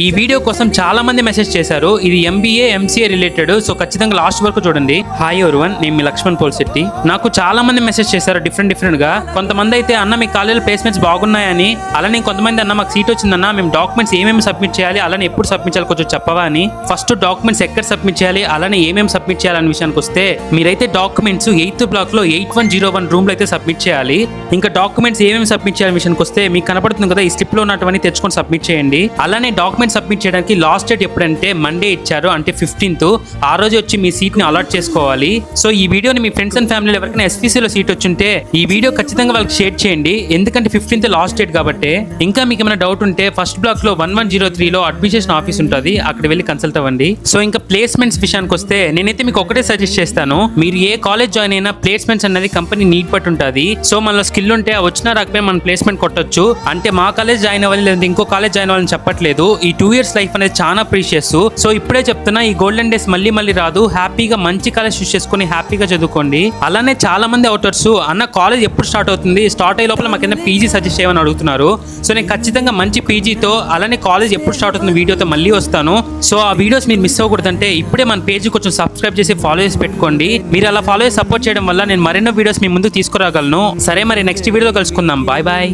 ఈ వీడియో కోసం చాలా మంది మెసేజ్ చేశారు. ఇది MBA MCA రిలేటెడ్, సో ఖచ్చితంగా లాస్ట్ వరకు చూడండి. హాయ్ ఎవరివన్, నేను మీ లక్ష్మణ్ పోల్శెట్టి. నాకు చాలా మంది మెసేజ్ చేశారు డిఫరెంట్ గా. కొంతమంది అయితే అన్న మీ కాలేజీలో ప్లేస్మెంట్స్ బాగున్నాయని, అలానే కొంతమంది అన్న మాకు సీట్ వచ్చిందన్న, మేము డాక్యుమెంట్స్ ఏమేమి సబ్మిట్ చేయాలి, అలానే ఎప్పుడు సబ్మిట్ చేయాలి కొంచెం చెప్పవా అని. ఫస్ట్ డాక్యుమెంట్స్ ఎక్కడ సబ్మిట్ చేయాలి, అలానే ఏమేమి సబ్మిట్ చేయాలనే విషయానికి వస్తే, మీరైతే డాక్యుమెంట్స్ 8th బ్లాక్ లో 8101 రూమ్ లో అయితే సబ్మిట్ చేయాలి. ఇంకా డాక్యుమెంట్స్ ఏమేమి సబ్మిట్ చేయాలనే విషయానికి వస్తే, మీకు కనపడుతుంది కదా ఈ స్లిప్ లో ఉన్నటువంటి తెచ్చుకొని సబ్మిట్ చేయండి. అలానే డాక్యుమెంట్ సబ్మిట్ చేయడానికి లాస్ట్ డేట్ ఎప్పుడంటే మండే ఇచ్చారు, అంటే 15th. ఆ రోజు వచ్చి మీ సీట్ ని అలాట్ చేసుకోవాలి. సో ఈ వీడియోని మీ ఫ్రెండ్స్ అండ్ ఫ్యామిలీలో ఎవరికైనా SPCలో సీట్ వచ్చుంటే ఈ వీడియో ఖచ్చితంగా వాళ్ళకి షేర్ చేయండి, ఎందుకంటే 15th లాస్ట్ డేట్ కాబట్టి. ఇంకా మీకు ఏమైనా డౌట్ ఉంటే ఫస్ట్ బ్లాక్ లో 1103 లో అడ్మినిస్ట్రేషన్ ఆఫీస్ ఉంటుంది, అక్కడ వెళ్ళి కన్సల్ట్ అవ్వండి. సో ఇంకా ప్లేస్మెంట్స్ విషయానికి వస్తే, నేనైతే మీకు ఒకటే సజెస్ట్ చేస్తాను, మీరు ఏ కాలేజ్ జాయిన్ అయినా ప్లేస్మెంట్స్ అనేది కంపెనీ నీడ్ పట్టి ఉంటుంది. సో మనలో స్కిల్ ఉంటే వచ్చినా రాకపోయినా మనం ప్లేస్మెంట్ కొట్టొచ్చు. అంటే మా కాలేజ్ జాయిన్ అవ్వాలి లేదా ఇంకో కాలేజ్ జాయిన్ అవ్వాలని చెప్పట్లేదు. ఈ 2 years లైఫ్ అనేది చాలా ప్రీషియస్. సో ఇప్పుడే చెప్తున్నా, ఈ గోల్డెన్ డేస్ మళ్ళీ రాదు. హ్యాపీగా మంచి కాలేజ్ చూస్ చేసుకుని హ్యాపీగా చదువుకోండి. అలానే చాలా మంది అవుటర్స్ అన్న కాలేజ్ ఎప్పుడు స్టార్ట్ అవుతుంది, స్టార్ట్ అయ్యే లోపల మాకు పీజీ సజెస్ట్ చేయమని అడుగుతున్నారు. సో నేను ఖచ్చితంగా మంచి పీజీతో, అలానే కాలేజ్ ఎప్పుడు స్టార్ట్ అవుతుంది వీడియోతో మళ్ళీ వస్తాను. సో ఆ వీడియోస్ మీరు మిస్ అవ్వకూడదంటే ఇప్పుడే మన పేజ్ కొంచెం సబ్స్క్రైబ్ చేసి ఫాలో చేసి పెట్టుకోండి. మీరు అలా ఫాలో చేసి సపోర్ట్ చేయడం వల్ల నేను మరెన్నో వీడియోస్ మీ ముందుకు తీసుకురాగలను. సరే, మరి నెక్స్ట్ వీడియోలో కలుసుకుందాం. Bye bye.